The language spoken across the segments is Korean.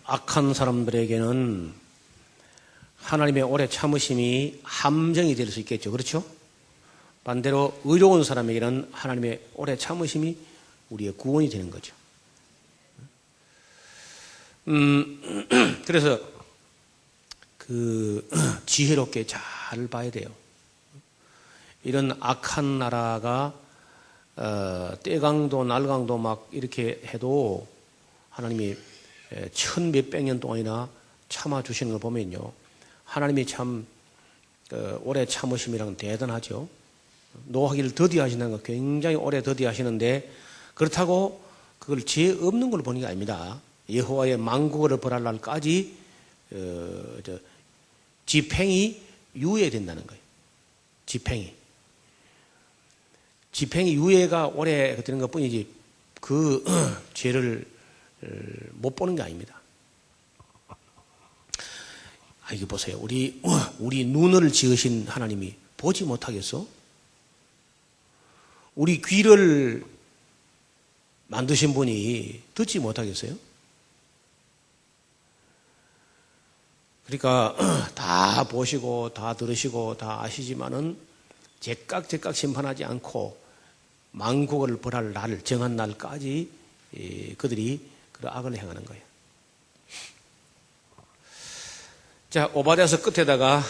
악한 사람들에게는 하나님의 오래 참으심이 함정이 될 수 있겠죠. 그렇죠? 반대로 의로운 사람에게는 하나님의 오래 참으심이 우리의 구원이 되는 거죠. 그래서 지혜롭게 잘 봐야 돼요. 이런 악한 나라가 떼강도 날강도 막 이렇게 해도 하나님이 천 몇백 년 동안이나 참아주시는 걸 보면요, 하나님이 참 오래 참으심이란 대단하죠. 노하기를 더디하신다는 거 굉장히 오래 더디하시는데, 그렇다고 그걸 죄 없는 걸 보는 게 아닙니다. 여호와의 만국어를 벌할 날까지 집행이 유예된다는 거예요. 집행이 유예가 오래 되는 것 뿐이지 그 죄를 못 보는 게 아닙니다. 이거 보세요. 우리 눈을 지으신 하나님이 보지 못하겠어? 우리 귀를 만드신 분이 듣지 못하겠어요? 그러니까 다 보시고 다 들으시고 다 아시지만은 제깍 심판하지 않고 만국을 벌할 날, 정한 날까지 그들이 그 악을 행하는 거예요. 자, 오바댜서 끝에다가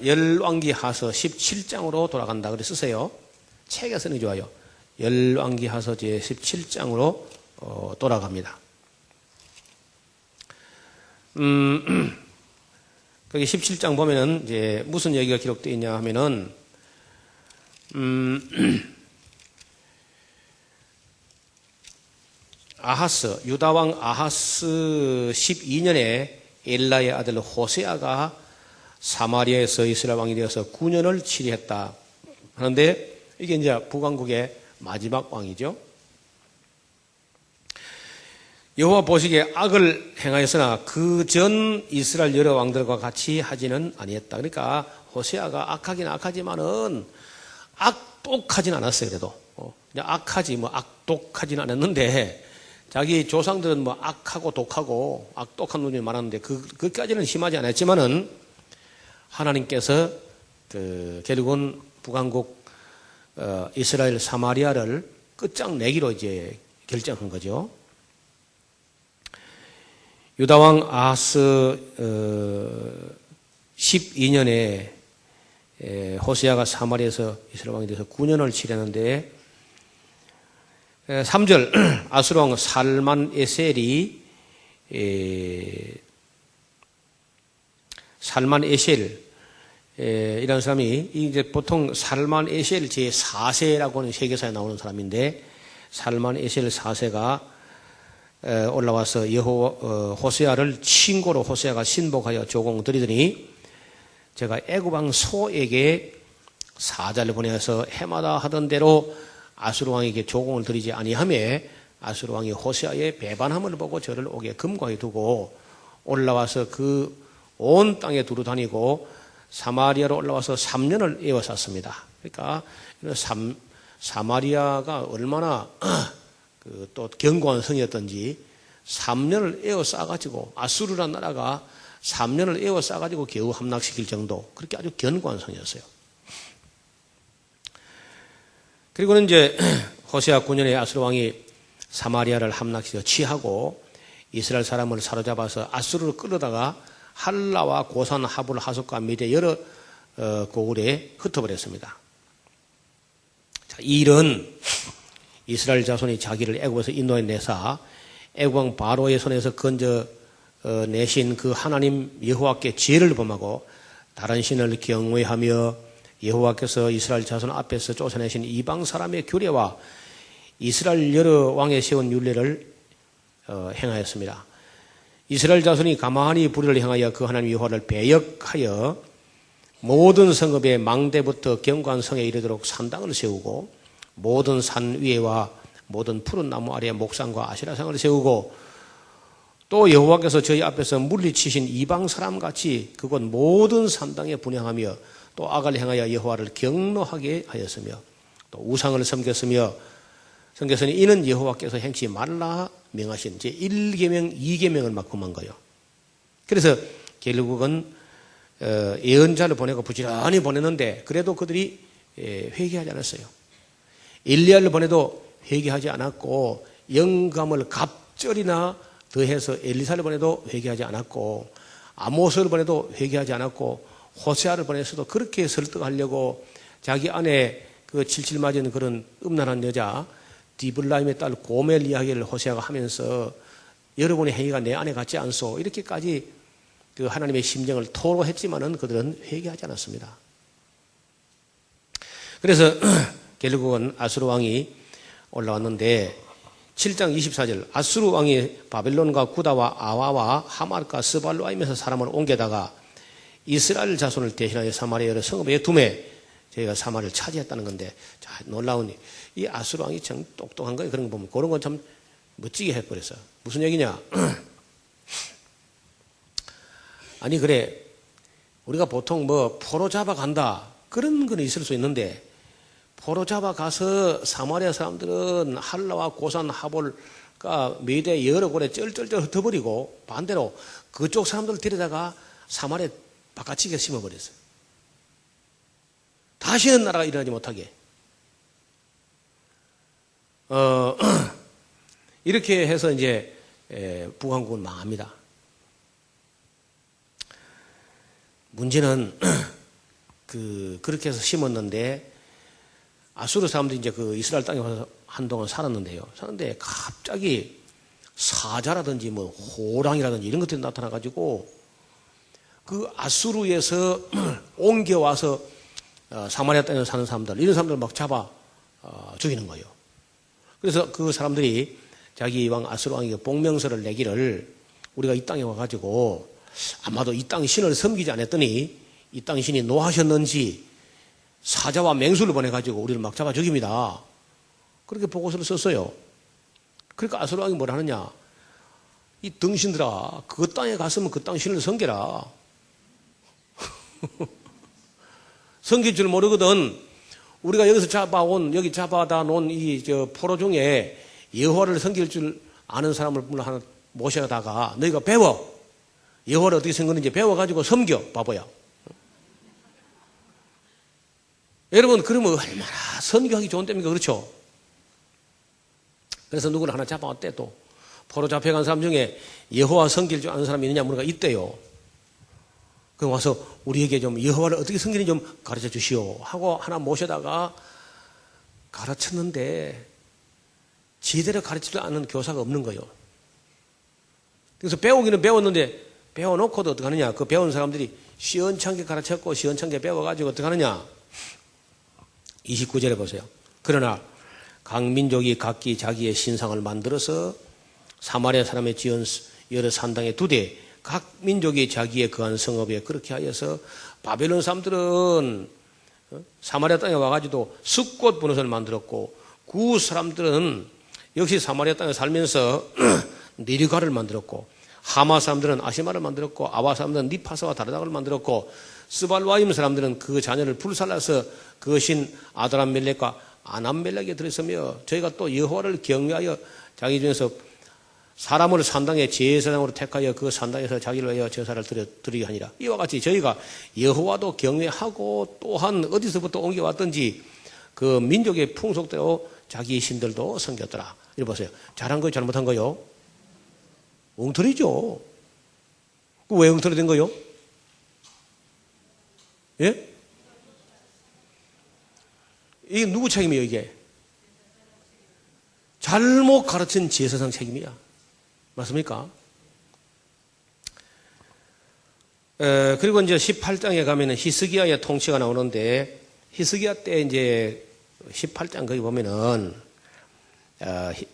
열왕기하서 17장으로 돌아간다 그래 쓰세요. 책에 쓰는 게 좋아요. 열왕기하서 제 17장으로 돌아갑니다. 거기 17장 보면은 이제 무슨 얘기가 기록되어 있냐 하면은 유다왕 아하스 12년에 엘라의 아들 호세아가 사마리아에서 이스라엘 왕이 되어서 9년을 치리했다 하는데, 이게 이제 북왕국의 마지막 왕이죠. 여호와 보시기에 악을 행하였으나 그 전 이스라엘 여러 왕들과 같이 하지는 아니했다. 그러니까 호세아가 악하긴 악하지만은 악독하진 않았어요. 그래도 악독하진 않았는데, 자기 조상들은 악하고 독하고 악독한 놈이 많았는데 그까지는 심하지 않았지만은 하나님께서 결국은 북왕국 이스라엘 사마리아를 끝장내기로 이제 결정한 거죠. 유다왕 아하스 12년에 호세아가 사마리아에서 이스라엘 왕이 돼서 9년을 치렀는데, 3절 아수르왕 살만에셀이 이라는 사람이 이제 보통 살만에셀 제 4세라고 하는 세계사에 나오는 사람인데, 살만에셀 4세가 올라와서 호세아를 친고로 호세아가 신복하여 조공 드리더니, 제가 애굽왕 소에게 사자를 보내서 해마다 하던 대로 아수르 왕에게 조공을 드리지 아니하며 아수르 왕이 호세아의 배반함을 보고 저를 옥에 금고에 두고 올라와서 그 온 땅에 두루 다니고 사마리아로 올라와서 3년을 에워쌌습니다. 그러니까 사마리아가 얼마나 또 견고한 성이었던지 3년을 에워싸가지고, 아수르라는 나라가 3년을 에워싸가지고 겨우 함락시킬 정도, 그렇게 아주 견고한 성이었어요. 그리고는 이제 호세아 9년에 아수르 왕이 사마리아를 함락시켜 취하고 이스라엘 사람을 사로잡아서 아수르로 끌어다가 할라와 고산, 하불, 하숫과 미대 여러 고을에 흩어버렸습니다. 자, 이 일은 이스라엘 자손이 자기를 애굽에서 인도해내사 애굽왕 바로의 손에서 건져내신 그 하나님 여호와께 죄를 범하고 다른 신을 경외하며 여호와께서 이스라엘 자손 앞에서 쫓아내신 이방 사람의 규례와 이스라엘 여러 왕에 세운 율례를 행하였습니다. 이스라엘 자손이 가만히 불의를 행하여 그 하나님 여호와를 배역하여 모든 성읍의 망대부터 견고한 성에 이르도록 산당을 세우고 모든 산 위에와 모든 푸른 나무 아래에 목상과 아시라상을 세우고, 또 여호와께서 저희 앞에서 물리치신 이방 사람같이 그곳 모든 산당에 분향하며 또 악을 행하여 여호와를 경노하게 하였으며 또 우상을 섬겼으니 이는 여호와께서 행치 말라 명하신 제 1계명, 2계명을 막 금한 거예요. 그래서 결국은 예언자를 보내고 부지런히 보냈는데 그래도 그들이 회개하지 않았어요. 엘리야를 보내도 회개하지 않았고, 영감을 갑절이나 더해서 엘리사를 보내도 회개하지 않았고, 아모스를 보내도 회개하지 않았고, 호세아를 보내서도 그렇게 설득하려고 자기 안에 그 칠칠 맞은 그런 음란한 여자 디블라임의 딸 고멜 이야기를 호세아가 하면서 여러분의 행위가 내 안에 같지 않소, 이렇게까지 그 하나님의 심정을 토로했지만은 그들은 회개하지 않았습니다. 그래서 결국은 아수르 왕이 올라왔는데 7장 24절, 아수르 왕이 바벨론과 구다와 아와와 하말과 스발루아임에서 사람을 옮겨다가 이스라엘 자손을 대신하여 사마리아 여러 성읍에 두매 저희가 사마리아를 차지했다는 건데, 자, 놀라운 이 아수르 왕이 참 똑똑한 거예요. 그런 거 보면 그런 건 참 멋지게 해버렸어요. 무슨 얘기냐? 아니 그래, 우리가 보통 뭐 포로 잡아간다 그런 건 있을 수 있는데, 포로 잡아가서 사마리아 사람들은 할라와 고산 하볼과 메대 여러 곳에 쩔쩔쩔 흩어버리고 반대로 그쪽 사람들을 데려다가 사마리아 바깥치게 심어버렸어요. 다시는 나라가 일어나지 못하게. 이렇게 해서 이제 북왕국은 망합니다. 문제는 그렇게 해서 심었는데 아수르 사람들이 이제 그 이스라엘 땅에 와서 한동안 살았는데요. 사는데 갑자기 사자라든지 뭐 호랑이라든지 이런 것들이 나타나가지고 그 아수르에서 옮겨와서 사마리아 땅에 사는 사람들, 이런 사람들 막 잡아 죽이는 거예요. 그래서 그 사람들이 자기 왕 아수르 왕에게 복명서를 내기를, 우리가 이 땅에 와가지고 아마도 이 땅 신을 섬기지 않았더니 이 땅 신이 노하셨는지 사자와 맹수를 보내가지고 우리를 막 잡아 죽입니다. 그렇게 보고서를 썼어요. 그러니까 아수르 왕이 뭘 하느냐? 이 등신들아, 그 땅에 갔으면 그 땅 신을 섬겨라. 섬길 줄 모르거든. 우리가 여기서 여기 잡아다 놓은 이 포로 중에 여호와를 섬길 줄 아는 사람을 하나 모셔다가 너희가 배워. 여호와를 어떻게 섬기는지 배워가지고 섬겨. 바보야. 여러분, 그러면 얼마나 선교하기 좋은 때입니까? 그렇죠? 그래서 누구를 하나 잡아왔대. 또 포로 잡혀간 사람 중에 여호와 섬길 줄 아는 사람이 있느냐 물으니까 있대요. 그럼 와서 우리에게 좀 여호와를 어떻게 섬기는지 좀 가르쳐 주시오 하고 하나 모셔다가 가르쳤는데 제대로 가르치지 않는 교사가 없는 거예요. 그래서 배우기는 배웠는데 배워놓고도 어떻게 하느냐? 그 배운 사람들이 시원찮게 가르쳤고 시원찮게 배워가지고 어떻게 하느냐? 29절에 보세요. 그러나 각 민족이 각기 자기의 신상을 만들어서 사마리아 사람의 지은 여러 산당에 두되 각 민족이 자기의 거한 성읍에 그렇게 하여서 바벨론 사람들은 사마리아 땅에 와가지고 숫꽃 분옷을 만들었고, 구 사람들은 역시 사마리아 땅에 살면서 니르가를 만들었고, 하마 사람들은 아시마를 만들었고, 아와 사람들은 니파사와 다르닥을 만들었고, 스발와임 사람들은 그 자녀를 불살라서 그 신 아드람멜렉과 아남멜렉에 들었으며, 저희가 또 여호와를 경외하여 자기 중에서 사람을 산당의 제사장으로 택하여 그 산당에서 자기를 위하여 제사를 드리게 하니라. 이와 같이 저희가 여호와도 경외하고 또한 어디서부터 옮겨왔든지 그 민족의 풍속대로 자기 신들도 섬겼더라. 이리 보세요. 잘한 거요, 잘못한 거요? 엉터리죠. 왜 엉터리 된 거요? 예? 이게 누구 책임이에요, 이게? 잘못 가르친 제사장 책임이야. 맞습니까? 그리고 이제 18장에 가면은 히스기야의 통치가 나오는데, 히스기야 때 이제 18장 거기 보면은,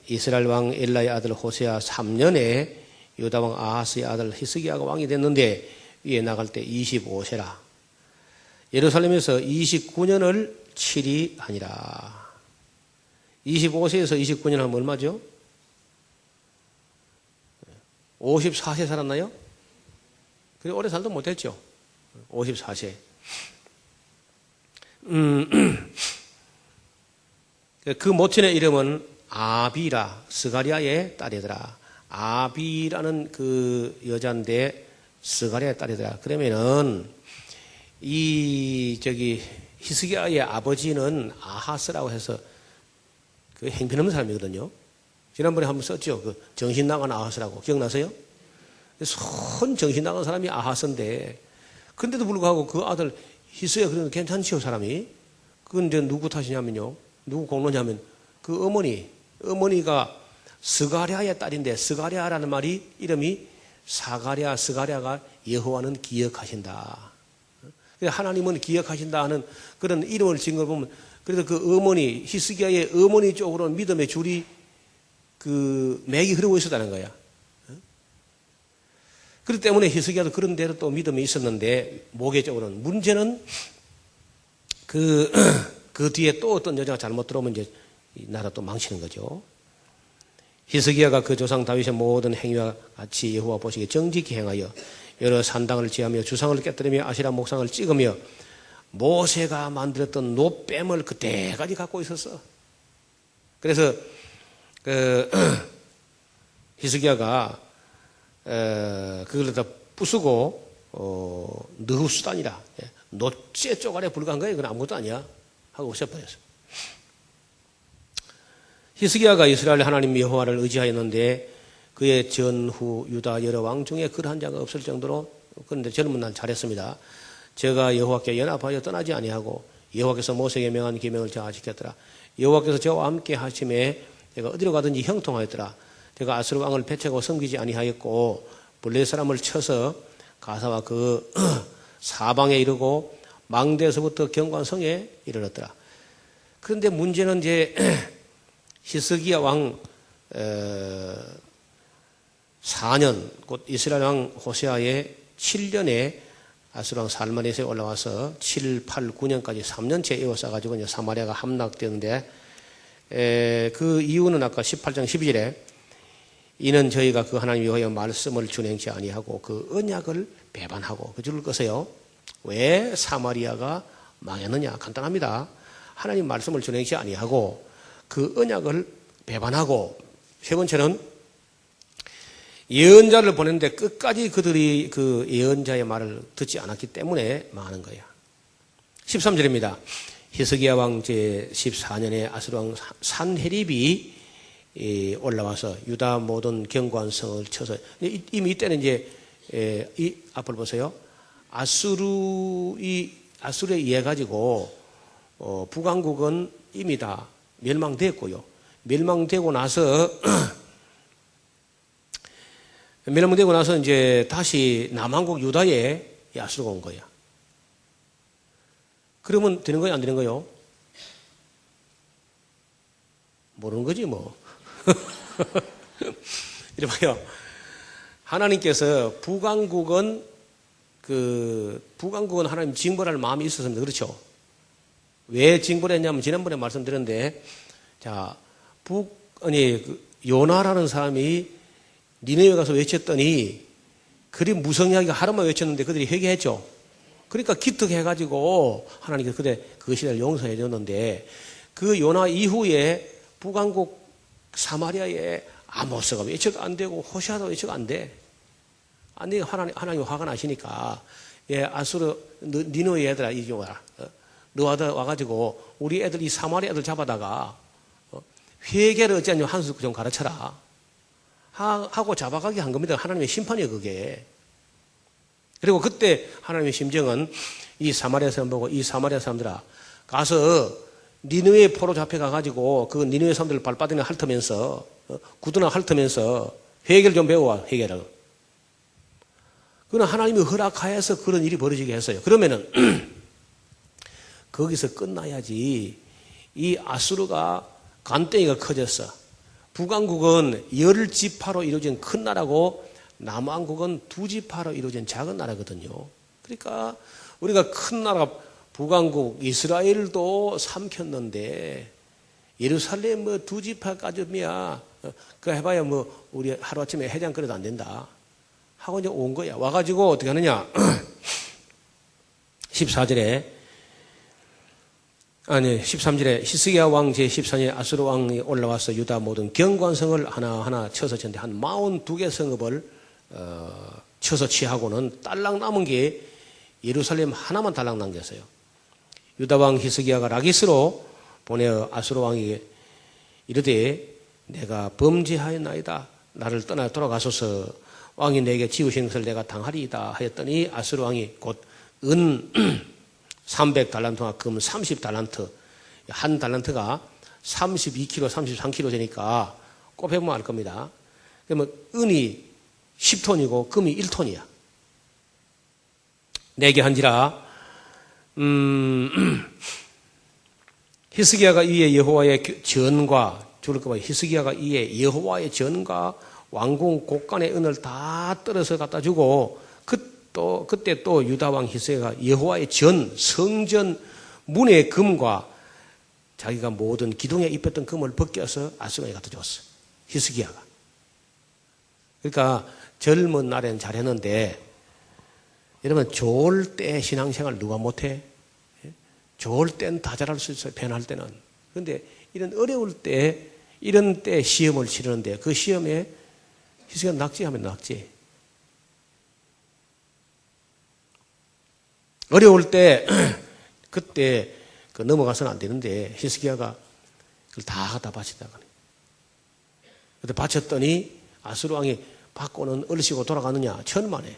이스라엘 왕 엘라의 아들 호세아 3년에 유다 왕 아하스의 아들 히스기야가 왕이 됐는데, 위에 나갈 때 25세라. 예루살렘에서 29년을 치리하니라. 25세에서 29년 하면 얼마죠? 54세 살았나요? 그래, 오래 살도 못했죠. 54세. 그 모친의 이름은 아비라, 스가랴의 딸이더라. 아비라는 그 여자인데 스가랴의 딸이더라. 그러면은 히스기야의 아버지는 아하스라고 해서 그 행편없는 사람이거든요. 지난번에 한번 썼죠. 그 정신 나간 아하스라고. 기억나세요? 손 정신 나간 사람이 아하스인데, 근데도 불구하고 그 아들 히스기야 그래도 괜찮지요, 사람이. 그건 이제 누구 탓이냐면요. 누구 공로냐면 그 어머니가 스가랴의 딸인데, 스가랴라는 말이 이름이 사가랴, 스가랴가 여호와는 기억하신다. 하나님은 기억하신다 하는 그런 이름을 지은 걸 보면, 그래서 그 어머니, 히스기야의 어머니 쪽으로 믿음의 줄이 그 맥이 흐르고 있었다는 거야. 그렇기 때문에 히스기야도 그런 대로 또 믿음이 있었는데, 모계적으로는. 문제는 그 뒤에 또 어떤 여자가 잘못 들어오면 이제 이 나라 또 망치는 거죠. 히스기야가 그 조상 다윗의 모든 행위와 같이 여호와 보시기에 정직히 행하여 여러 산당을 지하며 주상을 깨뜨리며 아시라 목상을 찍으며 모세가 만들었던 노뱀을 그때까지 갖고 있었어. 그래서 그 히스기야가 그걸 다 부수고 느후수단이라, 노째 쪼가리에 불과한 거예요. 그건 아무것도 아니야 하고 없애버렸어. 히스기야가 이스라엘 하나님 여호와를 의지하였는데 그의 전후 유다 여러 왕 중에 그러한 자가 없을 정도로, 그런데 젊은 날 잘했습니다. 제가 여호와께 연합하여 떠나지 아니하고 여호와께서 모세에게 명한 계명을 제가 지켰더라. 여호와께서 저와 함께 하심에 제가 어디로 가든지 형통하였더라. 제가 아수르 왕을 배척하고 섬기지 아니하였고 블레 사람을 쳐서 가사와 그 사방에 이르고 망대에서부터 경관성에 이르렀더라. 그런데 문제는 이제 히스기야 왕 4년, 곧 이스라엘 왕 호세아의 7년에 아수르 왕 살마네스에 올라와서 7, 8, 9년까지 3년째 에워싸가지고 이제 사마리아가 함락되는데, 그 이유는 아까 18장 12절에 이는 저희가 그 하나님 여호와의 말씀을 준행치 아니하고 그 언약을 배반하고, 그 줄을 끄세요. 왜 사마리아가 망했느냐? 간단합니다. 하나님 말씀을 준행치 아니하고 그 언약을 배반하고, 세 번째는 예언자를 보냈는데 끝까지 그들이 그 예언자의 말을 듣지 않았기 때문에 망하는 거야. 13절입니다. 히스기야 왕 제14년에 아수르 왕 산헤립이 올라와서 유다 모든 경관성을 쳐서, 이미 이때는 이제 이 앞을 보세요. 아수르에 의해 가지고 북왕국은 이미 다 멸망됐고요. 멸망되고 나서 이제 다시 남한국 유다에 아수르가 온 거야. 그러면 되는 거야, 안 되는 거요? 모르는 거지 뭐. 이래 봐요. 하나님께서 북왕국은 하나님 징벌할 마음이 있었습니다. 그렇죠? 왜 징벌했냐면 지난번에 말씀드렸는데, 자, 요나라는 사람이 니네에 가서 외쳤더니 그리 무성의하게 하루만 외쳤는데 그들이 회개했죠. 그러니까 기특해가지고 하나님께서 그 시대를 용서해 줬는데, 그 요나 이후에 북왕국 사마리아에 아모스가 외쳐도 안 되고 호시아도 외쳐도 안 돼. 안 되니까 하나님 화가 나시니까, 아수르 니네의 애들아 이리 와라. 너 와가지고 우리 애들, 이 사마리아 애들 잡아다가 회개를 어찌하냐면 한 수 좀 가르쳐라 하고 잡아가게 한 겁니다. 하나님의 심판이에요, 그게. 그리고 그때 하나님의 심정은 이 사마리아 사람 보고, 이 사마리아 사람들아, 가서 니느웨 포로 잡혀가가지고 그 니느웨 사람들 발바닥에 핥으면서, 구두나 핥으면서 회개를 좀 배워와, 회개를. 그건 하나님이 허락하여서 그런 일이 벌어지게 했어요. 그러면은 거기서 끝나야지. 이 아수르가 간땡이가 커졌어. 북왕국은 10지파로 이루어진 큰 나라고 남왕국은 2지파로 이루어진 작은 나라거든요. 그러니까 우리가 큰 나라 북왕국 이스라엘도 삼켰는데 예루살렘 2지파까지야 그거 해봐야 우리 하루아침에 해장 끓여도 안 된다 하고 이제 온 거야. 와가지고 어떻게 하느냐. 14절에 아니 13절에 히스기야 왕 제14년에 아수르 왕이 올라와서 유다 모든 경관성을 하나하나 쳐서 쳤는데 한 42개 성읍을 쳐서 취하고는 딸랑 남은 게 예루살렘 하나만 달랑 남겼어요. 유다 왕 히스기야가 라기스로 보내어 아수르 왕에게 이르되 내가 범죄하였나이다. 나를 떠나 돌아가소서. 왕이 내게 지으신 것을 내가 당하리이다 하였더니 아수르 왕이 곧 은 300달란트와 금 30달란트, 한 달란트가 32kg, 33kg 되니까 곱해보면 알 겁니다. 그러면 은이 10톤이고 금이 1톤이야. 내게 한지라 히스기야가 이에 여호와의 전과 죽을까봐 히스기야가 이에 여호와의 전과 왕궁 곳간의 은을 다 떨어서 갖다 주고 그때 또 유다 왕 히스기야가 여호와의 전 성전 문의 금과 자기가 모든 기둥에 입혔던 금을 벗겨서 아수르에 갖다 줬어. 히스기야가. 그러니까 젊은 날엔 잘했는데 여러분 좋을 때 신앙생활 누가 못해? 좋을 땐 다 잘할 수 있어요. 변할 때는. 그런데 이런 어려울 때 이런 때 시험을 치르는데 그 시험에 히스기야 낙지하면 낙지. 어려울 때 그때 넘어가서는 안 되는데 히스기야가 그걸 다 갖다 바치다가 그때 바쳤더니 아수르 왕이 받고는 얼씨고 돌아가느냐 천만에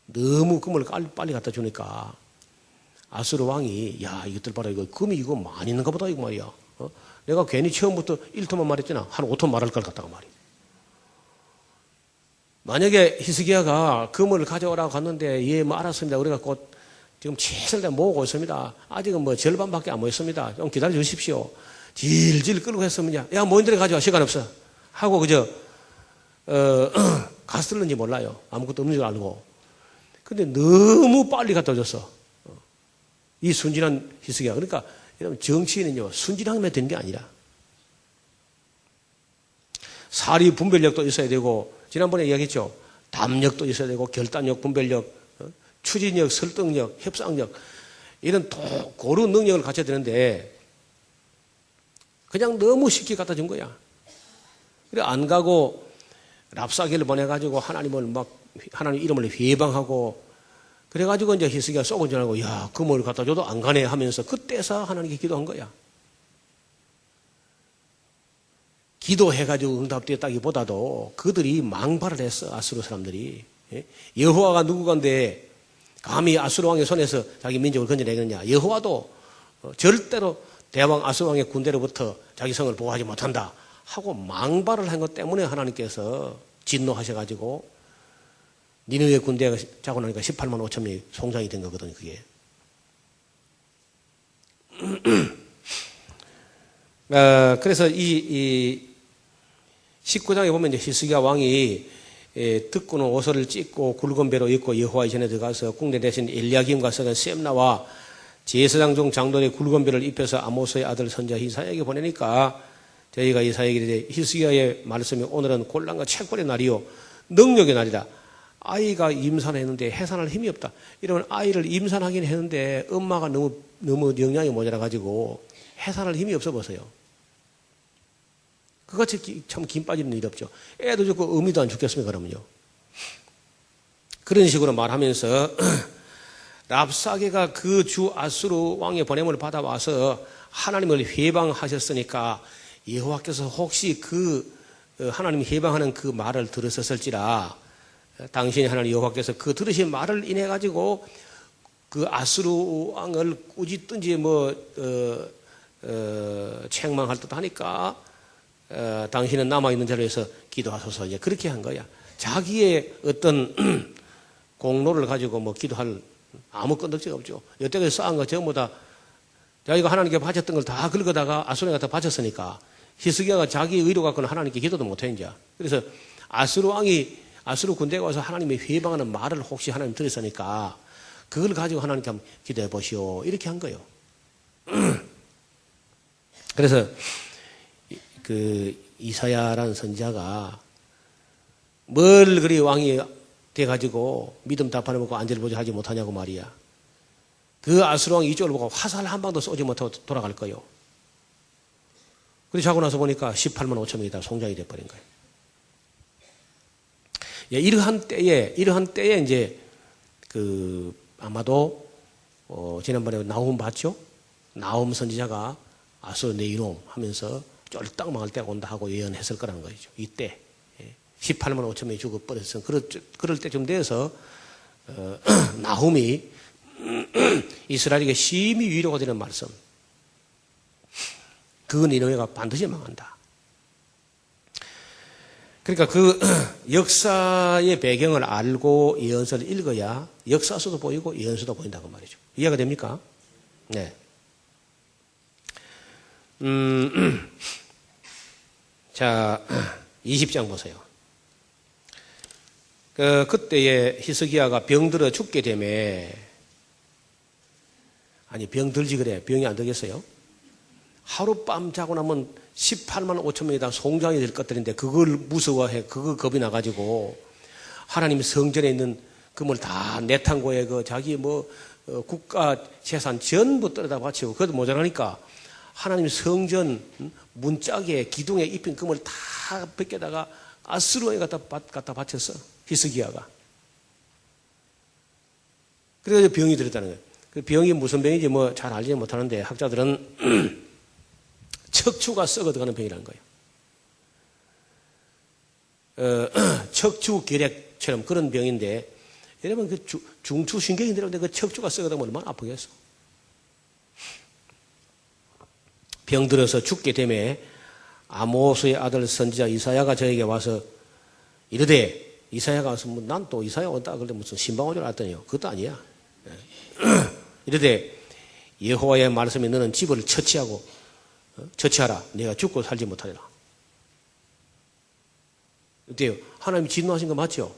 너무 금을 빨리 갖다 주니까 아수르 왕이 야 이것들 봐라 이거 금이 이거 많이 있는가 보다 이거 말이야. 내가 괜히 처음부터 1톤만 말했잖아. 한 5톤 말할 걸 갖다가 말이야. 만약에 히스기야가 금을 가져오라고 갔는데 예 뭐 알았습니다. 우리가 곧 지금 최선을 다 모으고 있습니다. 아직은 뭐 절반밖에 안 모였습니다. 좀 기다려 주십시오. 질질 끌고 했으면 야 모인들이 가져와 시간 없어 하고 그저 갔을는지 몰라요. 아무것도 없는 줄 알고. 근데 너무 빨리 갖다 줬어. 이 순진한 히스기야. 그러니까 여러분 정치인은요 순진하면 되는 게 아니라 사리 분별력도 있어야 되고 지난번에 이야기했죠. 담력도 있어야 되고 결단력, 분별력, 추진력, 설득력, 협상력 이런 고루 능력을 갖춰야 되는데 그냥 너무 쉽게 갖다 준 거야. 그래 안 가고 랍사기를 보내가지고 하나님 이름을 회방하고 그래가지고 이제 히스기야 쏘고 줄 알고 야 금을 갖다 줘도 안 가네 하면서 그때서 하나님께 기도한 거야. 기도해가지고 응답됐다기보다도 그들이 망발을 했어. 아수르 사람들이. 여호와가 누구건데 감히 아수르 왕의 손에서 자기 민족을 건져내겠느냐. 여호와도 절대로 대왕 아수르 왕의 군대로부터 자기 성을 보호하지 못한다 하고 망발을 한 것 때문에 하나님께서 진노하셔가지고 니느웨 군대가 자고 나니까 18만 5천 명이 송장이 된 거거든요. 그게. 그래서 이 19장에 보면 이제 히스기야 왕이 듣고는 옷을 찢고 굵은 배로 입고 여호와의 전에 들어가서 궁대 대신 엘리야김과 서는 셈나와 제사장 중 장로의 굵은 배를 입혀서 아모스의 아들 선자 이사야에게 보내니까 저희가 이사야에게 히스기야의 말씀이 오늘은 곤란과 책벌의 날이요 능력의 날이다. 아이가 임산을 했는데 해산할 힘이 없다. 이러면 아이를 임산하긴 했는데 엄마가 너무 영양이 모자라 가지고 해산할 힘이 없어 보세요. 그같이 참 김 빠지는 일 없죠. 애도 죽고 어미도 안 죽겠습니까 그러면요. 그런 식으로 말하면서 랍사게가 그 주 아수르 왕의 보냄을 받아와서 하나님을 회방하셨으니까 여호와께서 혹시 그 하나님이 회방하는 그 말을 들으셨을지라 당신이 하나님 여호와께서 그 들으신 말을 인해 가지고 그 아수르 왕을 꾸짖든지 책망할 듯 하니까 당신은 남아있는 자리에서 기도하소서 이제 그렇게 한 거야. 자기의 어떤 공로를 가지고 기도할 아무 건덕지가 없죠. 여태까지 쌓은 거 전부 다 자기가 하나님께 바쳤던 걸 다 긁어다가 아수르에 갖다 바쳤으니까 히스기야가 자기 의로 갖고는 하나님께 기도도 못해 이제. 그래서 아수르 왕이 아수르 군대가 와서 하나님이 회방하는 말을 혹시 하나님 들었으니까 그걸 가지고 하나님께 한번 기도해 보시오 이렇게 한 거예요. 그래서 그 이사야라는 선지자가 뭘 그리 왕이 돼가지고 믿음 다 팔아먹고 안절부절 하지 못하냐고 말이야. 그 아수르 왕이 이쪽을 보고 화살 한 방도 쏘지 못하고 돌아갈 거예요. 그래서 자고 나서 보니까 18만 5천 명이 다 송장이 돼버린 거예요. 예, 이러한 때에 이제 아마도 지난번에 나훔 봤죠? 나훔 선지자가 아수르 내 이놈 하면서 쫄딱 망할 때가 온다 하고 예언했을 거라는 거죠. 이때 18만 5천 명이 죽어버렸어. 그럴 때쯤 돼서 나훔이 이스라엘에게 심히 위로가 되는 말씀. 그 니느웨가 반드시 망한다. 그러니까 그 역사의 배경을 알고 예언서를 읽어야 역사서도 보이고 예언서도 보인다고 말이죠. 이해가 됩니까? 네. 자, 20장 보세요. 그때에 히스기야가 병들어 죽게 되매, 아니 병들지 그래, 병이 안 되겠어요? 하룻밤 자고 나면 18만 5천 명이 다 송장이 될 것들인데 그걸 무서워해, 그거 겁이 나가지고 하나님 성전에 있는 금을 다 내탕고에 자기 국가 재산 전부 떨어다 바치고 그것도 모자라니까 하나님 성전 문짝에 기둥에 입힌 금을 다 벗겨다가 아수르에 갖다 바쳤어. 히스기야가. 그래서 병이 들었다는 거예요. 그 병이 무슨 병인지 잘 알지 못하는데 학자들은 척추가 썩어들어가는 병이라는 거예요. 척추결핵처럼 그런 병인데 여러분 그 중추신경이 내려오는데 그 척추가 썩어들면 얼마나 아프겠어. 병들어서 죽게 되매 아모스의 아들 선지자 이사야가 저에게 와서 이르되, 이사야가 와서 난 또 이사야 온다 그런데 무슨 신방온 줄 알았더니요, 그것도 아니야. 이르되 여호와의 말씀에 너는 집을 처치하라. 내가 죽고 살지 못하리라. 어때요? 하나님이 진노하신 거 맞죠?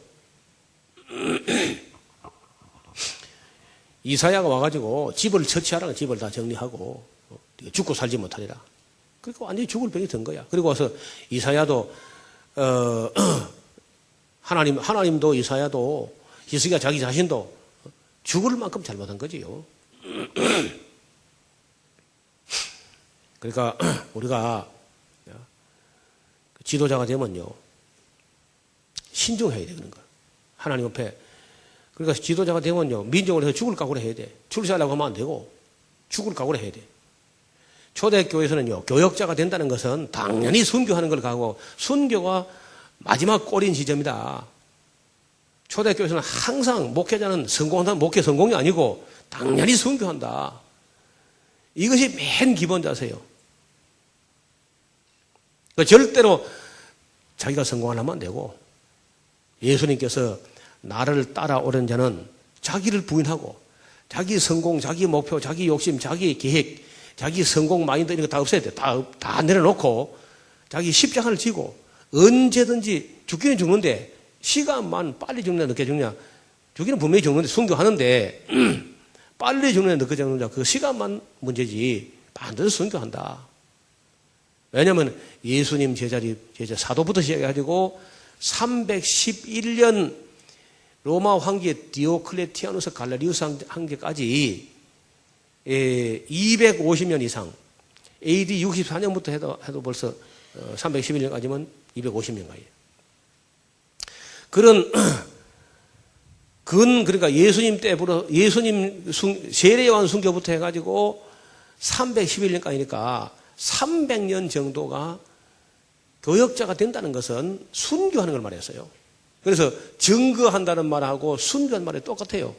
이사야가 와가지고 집을 처치하라. 집을 다 정리하고 네가 죽고 살지 못하리라. 그러니까 완전히 죽을 병이 든 거야. 그리고 와서 이사야도 하나님도 이사야도 히스기야 자기 자신도 죽을 만큼 잘못한 거지요. 그러니까 우리가 지도자가 되면요 신중해야 되는 거야. 하나님 앞에. 그러니까 지도자가 되면요 민족을 해서 죽을 각오를 해야 돼. 출세하려고 하면 안 되고 죽을 각오를 해야 돼. 초대교회에서는요 교역자가 된다는 것은 당연히 순교하는 걸 가고, 순교가 마지막 꼬린 지점이다. 초대교회에서는 항상 목회자는 성공한다는 목회 성공이 아니고 당연히 순교한다. 이것이 맨 기본 자세요. 절대로 자기가 성공하려면 안 되고, 예수님께서 나를 따라오는 자는 자기를 부인하고 자기 성공, 자기 목표, 자기 욕심, 자기 계획, 자기 성공 마인드 이런 거 다 없애야 돼. 다 내려놓고 자기 십자가를 지고 언제든지 죽기는 죽는데 시간만 빨리 죽느냐 늦게 죽느냐, 죽기는 분명히 죽는데 순교하는데 빨리 죽느냐 늦게 죽느냐 그 시간만 문제지 반드시 순교한다. 왜냐하면 예수님 제자 사도부터 시작해가지고 311년 로마 황제 디오클레티아누스 갈라리우스 황제까지 250년 이상, AD 64년부터 해도 벌써 311년까지면 250년까지. 그러니까 예수님 때부터, 예수님 세례요한 순교부터 해가지고 311년까지니까 300년 정도가 교역자가 된다는 것은 순교하는 걸 말했어요. 그래서 증거한다는 말하고 순교한 말이 똑같아요.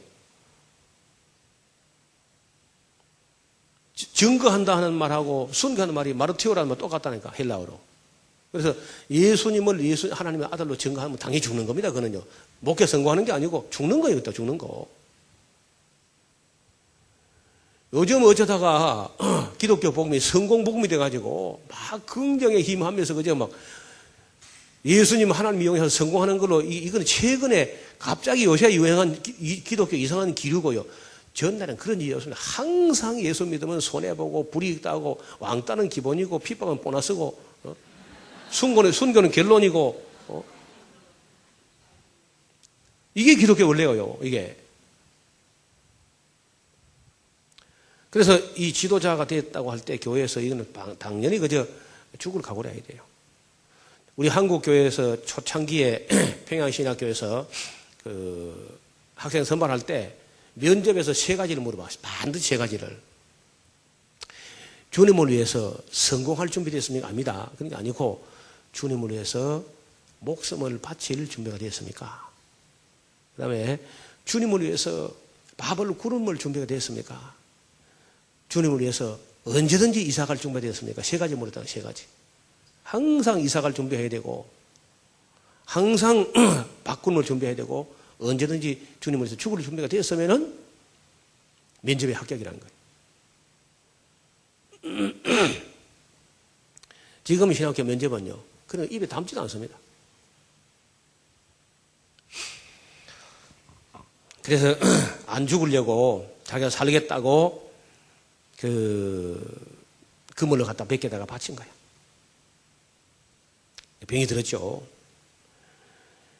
증거한다 하는 말하고 순교하는 말이 마르티오라는 말 똑같다니까, 헬라어로. 그래서 하나님의 아들로 증거하면 당연히 죽는 겁니다. 그거는요. 목회 성공하는 게 아니고 죽는 거예요. 또 죽는 거. 요즘 어쩌다가 기독교 복음이 성공 복음이 돼가지고 막 긍정에 힘하면서 그저 막 예수님 하나님 이용해서 성공하는 걸로, 이건 최근에 갑자기 요새 유행한 기독교 이상한 기류고요. 전날은 그런 일이 없습니다. 항상 예수 믿으면 손해보고 불이익 당하고 왕따는 기본이고 핍박은 보너스고 순교는 결론이고 이게 기독교 원래예요. 이게 그래서 이 지도자가 됐다고 할 때 교회에서 이거는 당연히 그저 죽을 각오를 해야 돼요. 우리 한국 교회에서 초창기에 평양신학교에서 그 학생 선발할 때 면접에서 3가지를 물어봤어요. 반드시 3가지를. 주님을 위해서 성공할 준비됐습니까? 아닙니다. 그런 게 아니고 주님을 위해서 목숨을 바칠 준비가 되었습니까? 그 다음에 주님을 위해서 밥을 굶을 준비가 되었습니까? 주님을 위해서 언제든지 이사갈 준비가 되었습니까? 3가지 물었다. 3가지. 항상 이사갈 준비해야 되고 항상 바꾸는 준비해야 되고 언제든지 주님을 위해서 죽을 준비가 되었으면 면접에 합격이라는 거예요. 지금 신학교 면접은요, 그런 입에 담지도 않습니다. 그래서 안 죽으려고 자기가 살겠다고 그물을 갖다 뱉게다가 바친 거예요. 병이 들었죠.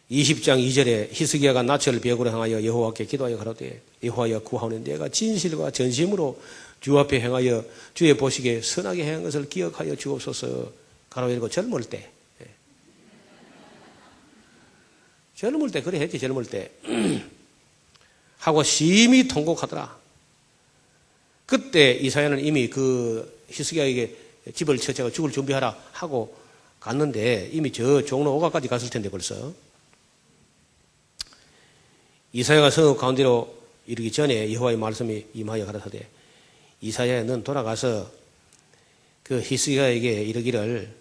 20장 2절에 히스기야가 낯을 벽으로 향하여 여호와께 기도하여 가로되 여호와여 구하오니 내가 진실과 전심으로 주 앞에 행하여 주의 보시기에 선하게 행한 것을 기억하여 주옵소서. 가로 열고 젊을 때 그래 했지. 젊을 때 하고 심히 통곡하더라. 그때 이사야는 이미 그 히스기야에게 집을 쳐제가 죽을 준비하라 하고 갔는데 이미 저 종로 오가까지 갔을 텐데 벌써 이사야가 성읍 가운데로 이르기 전에 여호와의 말씀이 임하여 가라사대 이사야야 넌 돌아가서 그 히스기야에게 이르기를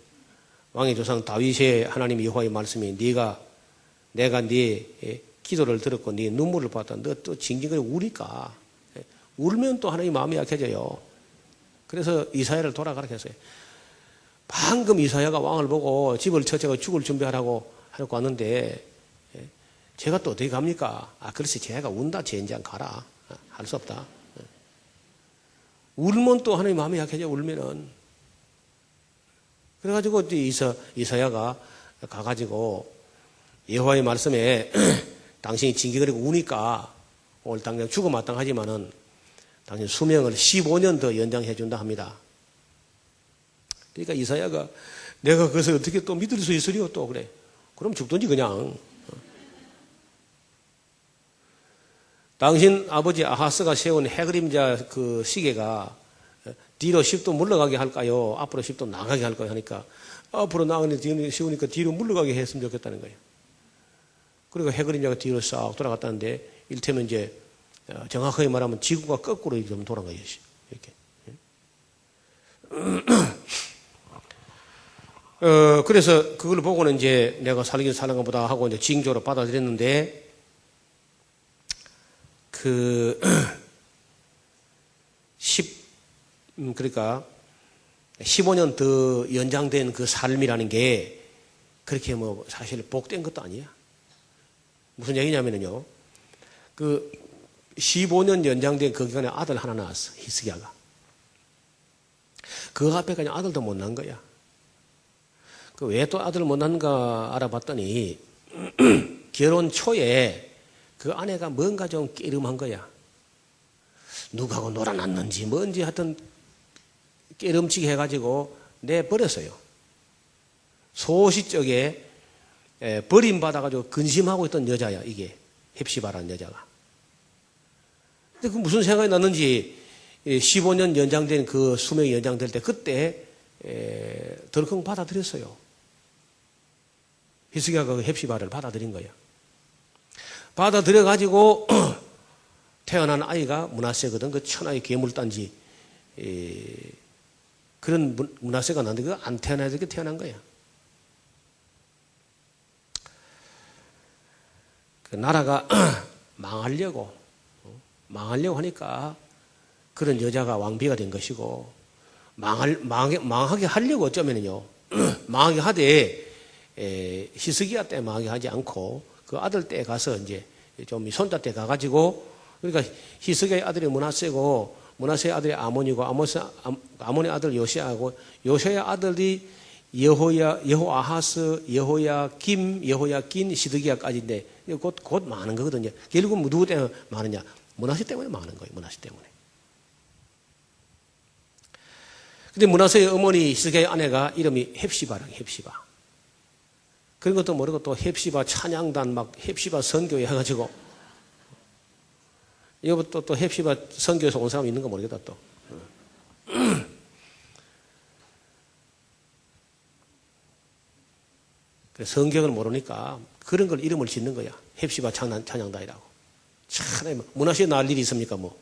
왕의 조상 다윗의 하나님 여호와의 말씀이 내가 네 기도를 들었고 네 눈물을 봤다. 너 또 징징거리 우니까 울면 또 하나님 마음이 약해져요. 그래서 이사야를 돌아가라 했어요. 방금 이사야가 왕을 보고 집을 쳐서 죽을 준비하라고 하고 왔는데 제가 또 어떻게 갑니까? 그렇지 제가 운다 젠장 가라. 할 수 없다. 울면 또 하나님 마음이 약해져. 울면은 그래가지고 이사야가 가가지고 여호와의 말씀에 당신이 징징거리고 우니까 오늘 당장 죽어 마땅하지만은 당신 수명을 15년 더 연장해 준다 합니다. 그러니까 이사야가 내가 그것을 어떻게 또 믿을 수 있으리요? 또 그래. 그럼 죽든지 그냥. 당신 아버지 아하스가 세운 해그림자 그 시계가 뒤로 10도 물러가게 할까요? 앞으로 10도 나가게 할까요? 하니까 앞으로 나가는 뒤로 세우니까 뒤로 물러가게 했으면 좋겠다는 거예요. 그리고 해그림자가 뒤로 싹 돌아갔다는데 일테면 이제 정확하게 말하면 지구가 거꾸로 좀 돌아간 거예요. 이렇게. 그래서 그걸 보고는 이제 내가 살긴 사는 것보다 하고 이제 징조로 받아들였는데 그러니까 15년 더 연장된 그 삶이라는 게 그렇게 뭐 사실 복된 것도 아니야. 무슨 얘기냐면요. 그 15년 연장된 그 기간에 아들 하나 낳았어. 히스기야가. 그 앞에까지 아들도 못 낳은 거야. 왜 또 아들을 못 낳는가 알아봤더니 결혼 초에 그 아내가 뭔가 좀 깨름한 거야. 누구하고 놀아놨는지 뭔지 하여튼 깨름치게 해가지고 내버렸어요. 소시적에 버림받아가지고 근심하고 있던 여자야. 이게 헵시바라는 여자가. 근데 그 무슨 생각이 났는지 15년 연장된 그 수명이 연장될 때 그때 덜컹 받아들였어요. 히스기야가 그 헵시바를 받아들인 거야. 받아들여가지고 태어난 아이가 므낫세거든. 그 천하의 괴물단지 그런 므낫세가 났는데 그거 안 태어나야 되게 태어난 거야. 그 나라가 망하려고 하니까 그런 여자가 왕비가 된 것이고 망하게 하려고 어쩌면요 망하게 하되 히스기야 때 망하게 하지 않고 그 아들 때 가서 이제 좀 손자 때 가가지고 그러니까 히스기야의 아들이 므낫세고 므낫세의 아들이 아몬이고 아몬의 아들 요시아하고 요시아의 아들이 여호아하스, 여호야김, 여호야긴, 시드기야까지인데 곧 많은 거거든요. 결국 누구 때문에 많으냐? 므낫세 때문에 많은 거예요. 므낫세 때문에. 근데 므낫세의 어머니 히스기야의 아내가 이름이 헵시바랑 헵시바. 그런 것도 모르고 또 헵시바 찬양단 막 헵시바 선교회 해가지고 이거 또 헵시바 선교에서 온 사람 있는 거 모르겠다 또. 성경을 모르니까 그런 걸 이름을 짓는 거야. 헵시바 찬양단이라고. 참 므낫세 날 일이 있습니까 뭐.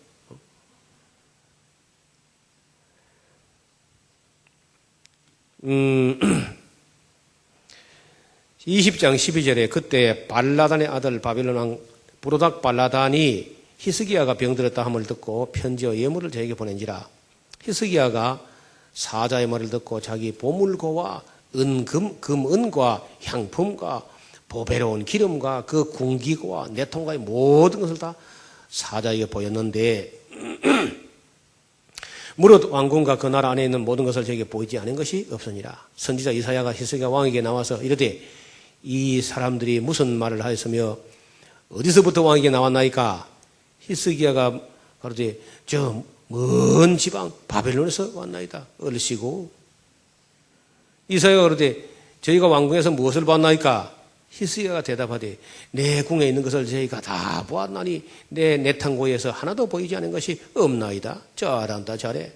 20장 12절에 그때 발라단의 아들 바빌론 왕 부로닥 발라단이 히스기야가 병들었다 함을 듣고 편지와 예물을 저에게 보낸지라. 히스기야가 사자의 말을 듣고 자기 보물고와 금은과 향품과 보배로운 기름과 그 궁기고와 내통과의 모든 것을 다 사자에게 보였는데 무릇 왕궁과 그 나라 안에 있는 모든 것을 저에게 보이지 않은 것이 없으니라. 선지자 이사야가 히스기야 왕에게 나와서 이르되 이 사람들이 무슨 말을 하였으며 어디서부터 왕에게 나왔나이까? 히스기야가 가로되 저 먼 지방 바벨론에서 왔나이다. 얼씨고. 이사야가 그러되 저희가 왕궁에서 무엇을 봤나이까? 히스기야가 대답하되 내 궁에 있는 것을 저희가 다 보았나니 내 내탕고에서 하나도 보이지 않은 것이 없나이다. 잘한다 잘해.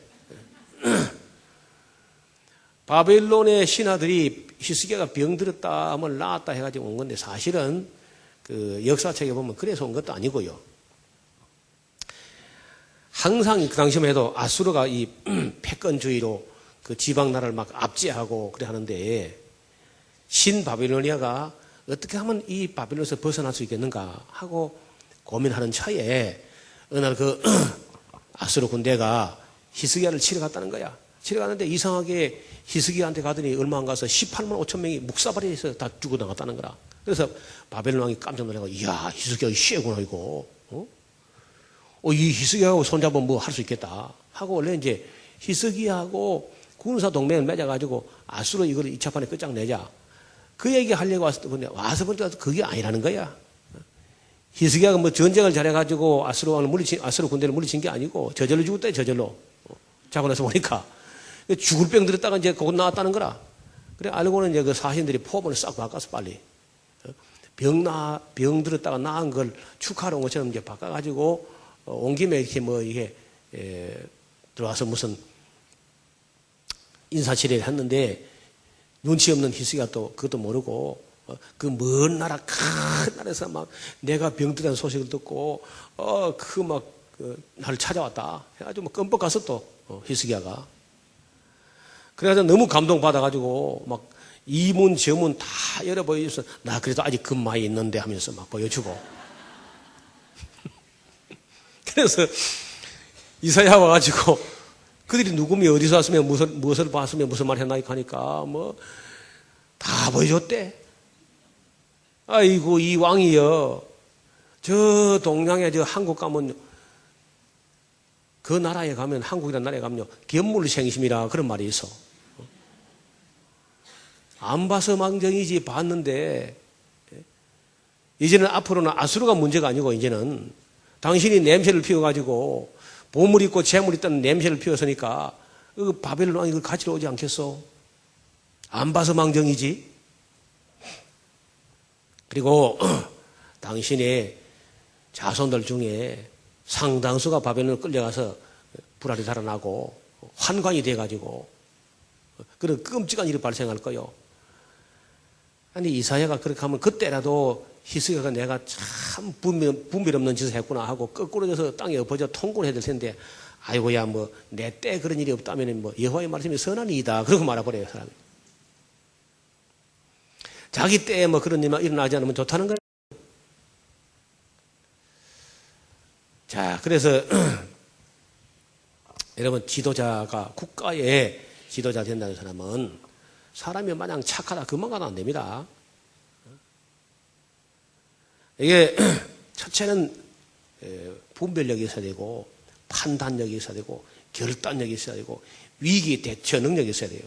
바벨론의 신하들이 히스기야가 병들었다 하면 나았다 해가지고 온 건데 사실은 그 역사책에 보면 그래서 온 것도 아니고요. 항상 그 당시만 해도 아수르가 이 패권주의로 그 지방 나라를 막 압제하고 그래 하는데 신 바빌로니아가 어떻게 하면 이 바빌론에서 벗어날 수 있겠는가 하고 고민하는 차에 어느 날 그 아수르 군대가 히스기야를 치러 갔다는 거야. 치러 갔는데 이상하게 히스기야한테 가더니 얼마 안 가서 18만 5천 명이 묵사발에서 다 죽어나갔다는 거라. 그래서 바벨론 왕이 깜짝 놀라고 이야 히스기야 쎄구나 이거. 이 히스기야하고 손잡으면 뭐 할 수 있겠다 하고 원래 이제 히스기야하고 군사 동맹을 맺어가지고 아수르 이거를 2차 판에 끝장내자. 그 얘기 하려고 왔을 때 와서 보니까 그게 아니라는 거야. 히스기야가 뭐 전쟁을 잘해가지고 아수르 군대를 물리친 게 아니고 저절로 죽었다 저절로. 자고 나서 보니까 죽을 병 들었다가 이제 곧 나왔다는 거라. 그래 알고는 이제 그 사신들이 포문을 싹 바꿔서 빨리 병 들었다가 나은 걸 축하하러 온 것처럼 이제 바꿔가지고 온 김에 이렇게 뭐 이게 들어와서 무슨 인사치레를 했는데 눈치 없는 히스기야 또 그것도 모르고 그 먼 나라 큰 나라에서 막 내가 병들다는 소식을 듣고 그 막 나를 찾아왔다 해가지고 뭐 끔뻑 가서 또 히스기야가 그래서 너무 감동받아가지고 막 이문 저문 다 열어 보여줘서 나 그래도 아직 금마에 있는데 하면서 막 보여주고 그래서 이사야 와가지고 그들이 누구며 어디서 왔으며 무엇을 봤으며 무슨 말 했나이까 하니까 뭐 다 보여줬대. 아이고 이 왕이여 저 동양에 저 한국 가면 그 나라에 가면 한국이라는 나라에 가면요 견물생심이라 그런 말이 있어. 안 봐서 망정이지 봤는데 이제는 앞으로는 아수르가 문제가 아니고 이제는 당신이 냄새를 피워가지고 보물 있고 재물 있다는 냄새를 피웠으니까 그 바벨론 왕이 그걸 가지러 오지 않겠어? 안 봐서 망정이지. 그리고 당신의 자손들 중에 상당수가 바벨론을 끌려가서 불알이 달아나고 환관이 돼가지고 그런 끔찍한 일이 발생할 거요. 아니 이사야가 그렇게 하면 그때라도 히스기야가 내가 참 분별 없는 짓을 했구나 하고 거꾸로 져서 땅에 엎어져 통곡을 해야 될 텐데 아이고야 뭐 내 때 그런 일이 없다면 뭐 여호와의 말씀이 선한 이다 그러고 말아버려요 사람이. 자기 때에 뭐 그런 일만 일어나지 않으면 좋다는 거예요. 자 그래서 여러분 지도자가 국가의 지도자 된다는 사람은 사람이 마냥 착하다 그만 가도 안 됩니다. 이게 첫째는 분별력이 있어야 되고 판단력이 있어야 되고 결단력이 있어야 되고 위기 대처 능력이 있어야 돼요.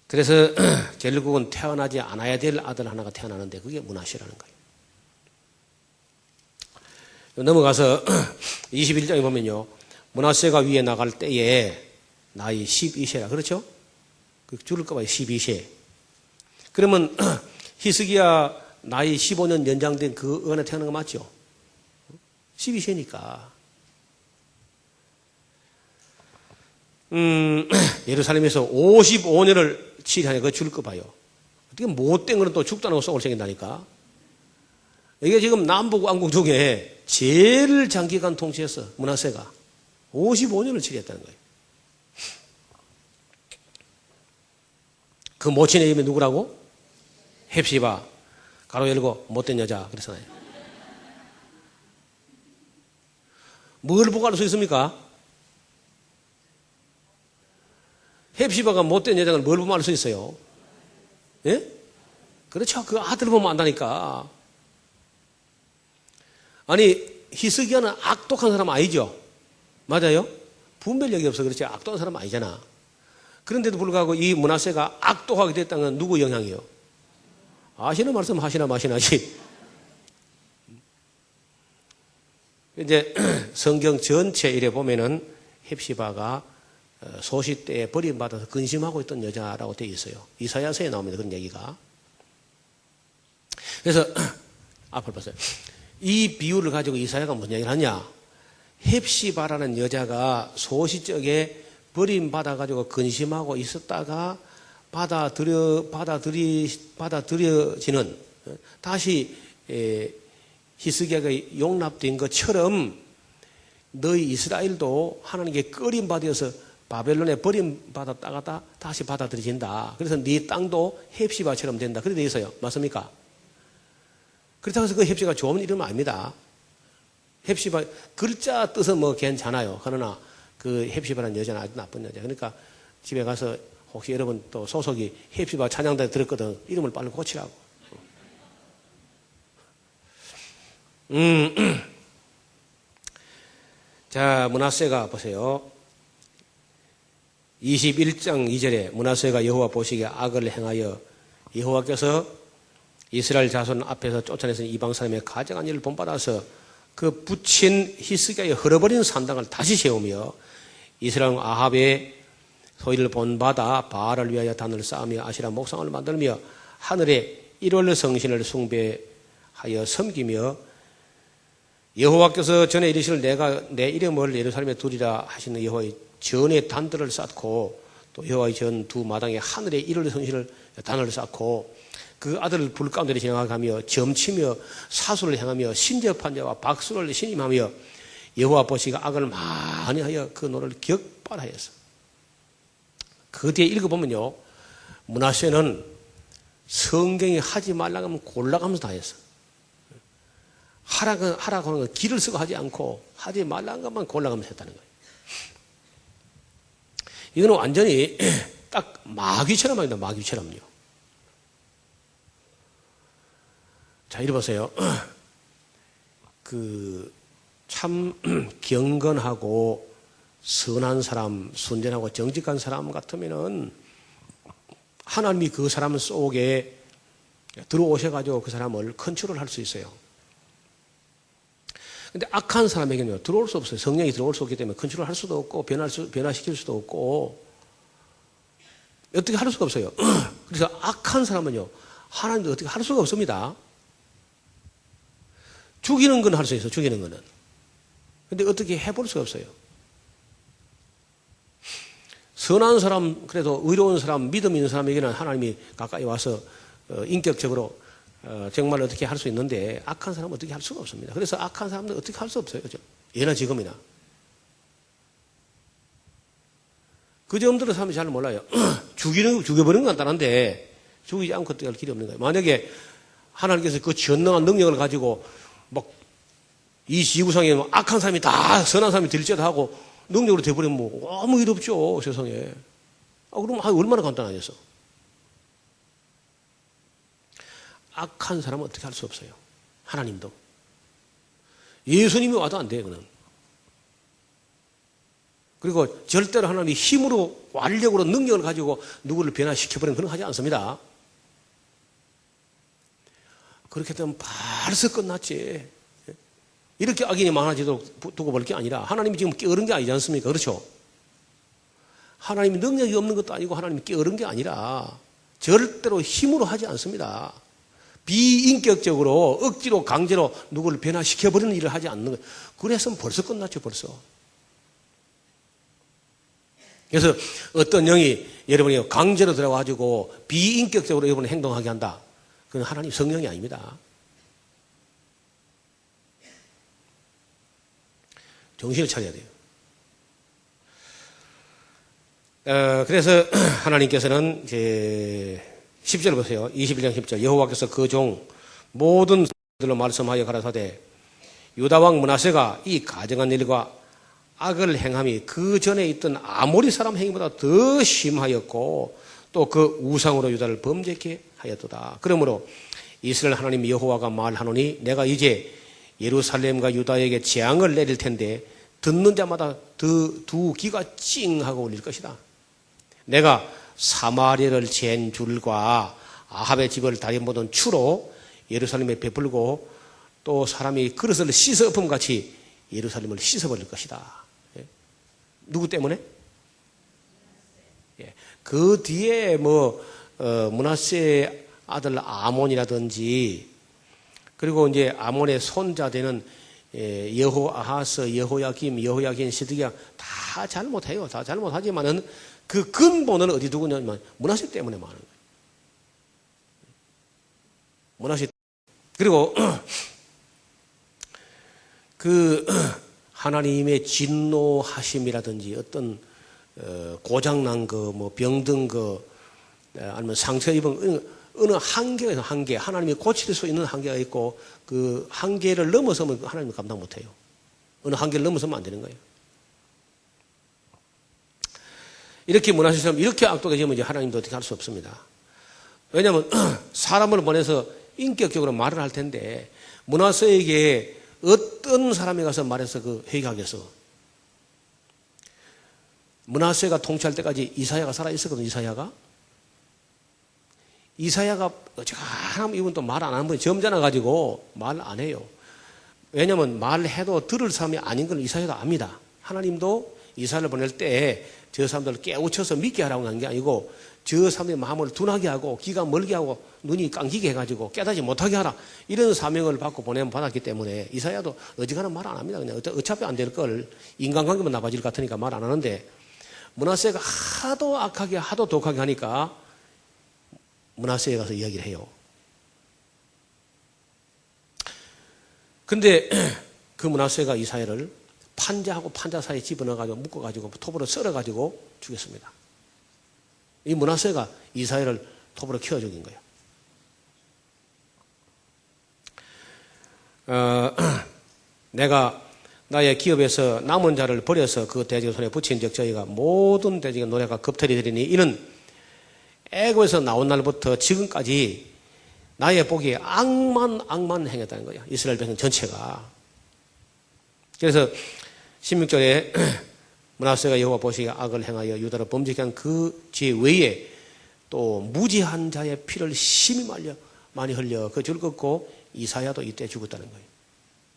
그래서 결국은 태어나지 않아야 될 아들 하나가 태어나는데 그게 므낫세라는 거예요. 넘어가서 21장에 보면요. 므낫세가 위에 나갈 때에 나이 12세라 그렇죠? 줄을까 봐요. 12세. 그러면 히스기야 나이 15년 연장된 그 은혜 태어난 거 맞죠? 12세니까. 예루살렘에서 55년을 치리하냐 그거 줄거 봐요. 어떻게 못된 거는 또 죽다는 거 쏘을 생긴다니까. 이게 지금 남북 왕국 중에 제일 장기간 통치했어. 므낫세가 55년을 치리했다는 거예요. 그 모친의 이름이 누구라고? 헵시바. 가로 열고 못된 여자 그랬잖아요. 뭘 보고 알 수 있습니까? 헵시바가 못된 여자를 뭘 보면 알 수 있어요? 예? 그렇죠. 그 아들 보면 안다니까. 아니 히스기야는 악독한 사람 아니죠? 맞아요? 분별력이 없어 그렇지 악독한 사람 아니잖아. 그런데도 불구하고 이 므낫세가 악독하게 됐다는 건 누구 영향이요? 아시는 말씀 하시나 마시나지. 이제 성경 전체 이래 보면은 헵시바가 소시 때에 버림받아서 근심하고 있던 여자라고 되어 있어요. 이사야서에 나옵니다. 그런 얘기가. 그래서 앞을 보세요. 이 비유를 가지고 이사야가 무슨 얘기를 하냐? 헵시바라는 여자가 소시적에 버림받아가지고 근심하고 있었다가 받아들여지는 다시 히스기야가 용납된 것처럼 너희 이스라엘도 하나님께 꺼림받아서 바벨론에 버림받았다가 다시 받아들여진다. 그래서 네 땅도 헵시바처럼 된다. 그래 되어 있어요. 맞습니까? 그렇다고 해서 그 헵시바가 좋은 이름은 아닙니다. 헵시바 글자 뜻은 뭐 괜찮아요. 그러나 그 헵시바라는 여자는 아주 나쁜 여자. 그러니까 집에 가서 혹시 여러분 또 소속이 헵시바 찬양단에 들었거든. 이름을 빨리 고치라고. 자, 므낫세가 보세요. 21장 2절에 므낫세가 여호와 보시기에 악을 행하여 여호와께서 이스라엘 자손 앞에서 쫓아내서 이방 사람의 가증한 일을 본받아서 그 붙인 히스기야의 흘러버린 산당을 다시 세우며 이스라엘 아합의 소리를 본받아 바알을 위하여 단을 쌓으며 아시라 목상을 만들며 하늘의 일월 성신을 숭배하여 섬기며 여호와께서 전에 이르시를 내가 내 이름을 예루살렘에 두리라 하시는 여호와의 전의 단들을 쌓고 또 여호와의 전 두 마당에 하늘의 일월 성신을 단을 쌓고 그 아들을 불 가운데 지나가며 점치며 사수를 행하며 신접한 자와 박수를 신임하며 여호와 보시기가 악을 많이 하여 그 노를 격발하였어. 그 뒤에 읽어보면요. 므낫세는 성경이 하지 말라고 하면 골라가면서 다 했어. 하라고 하는 건 길을 쓰고 하지 않고 하지 말라는 것만 골라가면서 했다는 거예요. 이거는 완전히 딱 마귀처럼 합니다. 마귀처럼요. 자, 이리 보세요. 참 경건하고 선한 사람, 순전하고 정직한 사람 같으면은 하나님이 그 사람 속에 들어오셔가지고 그 사람을 컨트롤할 수 있어요. 근데 악한 사람에게는 들어올 수 없어요. 성령이 들어올 수 없기 때문에 컨트롤할 수도 없고 변화시킬 수도 없고 어떻게 할 수가 없어요. 그래서 악한 사람은요. 하나님도 어떻게 할 수가 없습니다. 죽이는 건 할 수 있어요. 죽이는 거는. 근데 어떻게 해볼 수가 없어요. 선한 사람, 그래도 의로운 사람, 믿음 있는 사람에게는 하나님이 가까이 와서 인격적으로 정말 어떻게 할 수 있는데 악한 사람은 어떻게 할 수가 없습니다. 그래서 악한 사람들 어떻게 할 수 없어요. 그죠? 예나 지금이나. 그 점들은 사람이 잘 몰라요. 죽여버리는 건 간단한데 죽이지 않고 어떻게 할 길이 없는 거예요. 만약에 하나님께서 그 전능한 능력을 가지고 막 이 지구상에 악한 사람이 다 선한 사람이 될지도 하고 능력으로 돼버리면 뭐 아무 일 없죠. 세상에. 그럼 얼마나 간단하겠어. 악한 사람은 어떻게 할 수 없어요. 하나님도. 예수님이 와도 안 돼요. 그는. 그리고 절대로 하나님이 힘으로 완력으로 능력을 가지고 누구를 변화시켜버리는 그런 거 하지 않습니다. 그렇게 되면 벌써 끝났지. 이렇게 악인이 많아지도록 두고 볼 게 아니라 하나님이 지금 게으른 게 아니지 않습니까? 그렇죠? 하나님이 능력이 없는 것도 아니고 하나님이 게으른 게 아니라 절대로 힘으로 하지 않습니다. 비인격적으로 억지로 강제로 누구를 변화시켜버리는 일을 하지 않는 거예요. 그랬으면 벌써 끝났죠, 벌써. 그래서 어떤 영이 여러분이 강제로 들어가지고 비인격적으로 여러분을 행동하게 한다. 그건 하나님 성령이 아닙니다. 정신을 차려야 돼요. 그래서 하나님께서는 이제 10절 보세요. 21장 10절. 여호와께서 그 종 모든 사람들로 말씀하여 가라사대 유다 왕 므낫세가 이 가증한 일과 악을 행함이 그 전에 있던 아모리 사람 행위보다 더 심하였고 또 그 우상으로 유다를 범죄케 하였도다. 그러므로 이스라엘 하나님 여호와가 말하노니 내가 이제 예루살렘과 유다에게 재앙을 내릴 텐데 듣는 자마다 두 귀가 찡하고 울릴 것이다. 내가 사마리아를 잰 줄과 아합의 집을 다리 모든 추로 예루살렘에 베풀고 또 사람이 그릇을 씻어 엎음 같이 예루살렘을 씻어버릴 것이다. 예. 누구 때문에? 예. 그 뒤에 므낫세 아들 아몬이라든지 그리고 이제 아몬의 손자 되는 여호아하스, 여호야김, 여호야긴, 시드기야 다 잘못해요. 다 잘못하지만은 그 근본은 어디 두고냐면 므낫세 때문에 많은 거예요. 므낫세. 그리고 그 하나님의 진노하심이라든지 어떤 고장난 거, 병든 거, 아니면 상처 입은 어느 한계에서 한계, 하나님이 고칠 수 있는 한계가 있고 그 한계를 넘어서면 하나님이 감당 못해요. 어느 한계를 넘어서면 안 되는 거예요. 이렇게 므낫세처럼 이렇게 악독해지면 이제 하나님도 어떻게 할 수 없습니다. 왜냐하면 사람을 보내서 인격적으로 말을 할 텐데 므낫세에게 어떤 사람이 가서 말해서 그 회개하겠어? 므낫세가 통치할 때까지 이사야가 살아 있었거든. 이사야가 어쩌면 이분 또 말 안 하는 분이 점잖아 가지고 말 안 해요. 왜냐하면 말해도 들을 사람이 아닌 걸 이사야가 압니다. 하나님도 이사야를 보낼 때 저 사람들을 깨우쳐서 믿게 하라고 한 게 아니고 저 사람의 마음을 둔하게 하고 귀가 멀게 하고 눈이 깡기게 해가지고 깨닫지 못하게 하라 이런 사명을 받고 받았기 때문에 이사야도 어지간한 말 안 합니다. 그냥 어차피 안 될 걸 인간관계만 나빠질 것 같으니까 말 안 하는데 므낫세가 하도 악하게 하도 독하게 하니까 므낫세에 가서 이야기를 해요. 근데 그 므낫세가 이사야를 판자하고 판자 사이에 집어넣어가지고 묶어가지고 톱으로 썰어가지고 죽였습니다. 이 므낫세가 이사야를 톱으로 키워 죽인 거예요. 내가 나의 기업에서 남은 자를 버려서 그 돼지의 손에 붙인 적 저희가 모든 돼지의 노래가 겁탈이 되리니 이는 애고에서 나온 날부터 지금까지 나의 보기에 악만 행했다는 거예요. 이스라엘 백성 전체가. 그래서 16절에 므낫세가 여호와 보시기에 악을 행하여 유다를 범죄케 한 그 죄 외에 또 무지한 자의 피를 심히 많이 흘려 그 줄 긋고 이사야도 이때 죽었다는 거예요.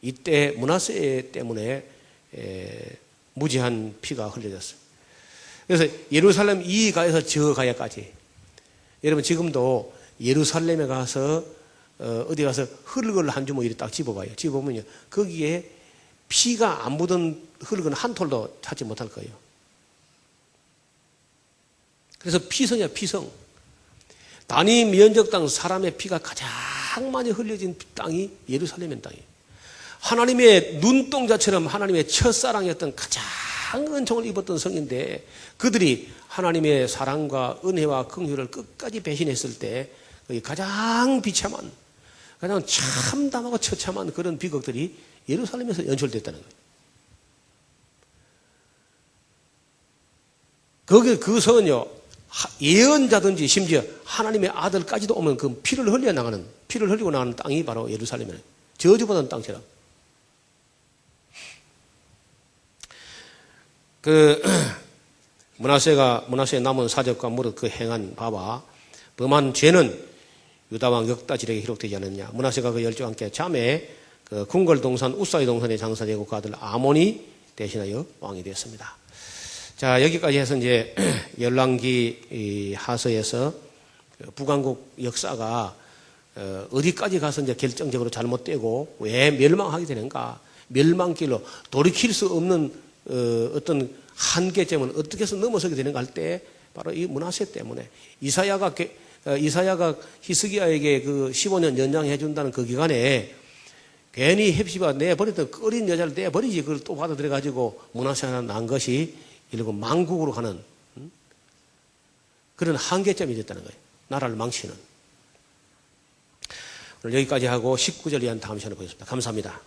이때 므낫세 때문에 무지한 피가 흘려졌어요. 그래서 예루살렘 이 가에서 저 가에까지 여러분 지금도 예루살렘에 가서 어디 가서 흙을 한 주먹 이렇게 딱 집어봐요. 집어보면요 거기에 피가 안 묻은 흙은 한 톨도 찾지 못할 거예요. 그래서 피성이야 피성. 단위 면적 땅 사람의 피가 가장 많이 흘려진 땅이 예루살렘의 땅이에요. 하나님의 눈동자처럼 하나님의 첫사랑이었던 가장 은총을 입었던 성인데 그들이 하나님의 사랑과 은혜와 긍휼을 끝까지 배신했을 때 가장 비참한 가장 참담하고 처참한 그런 비극들이 예루살렘에서 연출됐다는 거예요. 거기 그 성은요 예언자든지 심지어 하나님의 아들까지도 오면 그 피를 흘리고 나가는 땅이 바로 예루살렘이에요. 저주받은 땅처럼. 므낫세의 남은 사적과 무릇 그 행한 바와 범한 죄는 유다왕 역다지력에 기록되지 않았냐. 므낫세가 그 열조와 함께 잠에 그 궁궐 동산 우사의 동산에 장사되고 그 아들 아몬이 대신하여 왕이 되었습니다. 자, 여기까지 해서 이제 열왕기 하서에서 북왕국 역사가 어디까지 가서 이제 결정적으로 잘못되고 왜 멸망하게 되는가, 멸망길로 돌이킬 수 없는 어떤 한계점은 어떻게 해서 넘어서게 되는가 할 때 바로 이 므낫세 때문에 이사야가 히스기야에게 그 15년 연장해 준다는 그 기간에 괜히 헵시바가 내버렸던 그 어린 여자를 내버리지 그걸 또 받아들여 가지고 므낫세가 난 것이 이러고 망국으로 가는 그런 한계점이 됐다는 거예요. 나라를 망치는. 오늘 여기까지 하고 19절 이한 다음 시간에 보겠습니다. 감사합니다.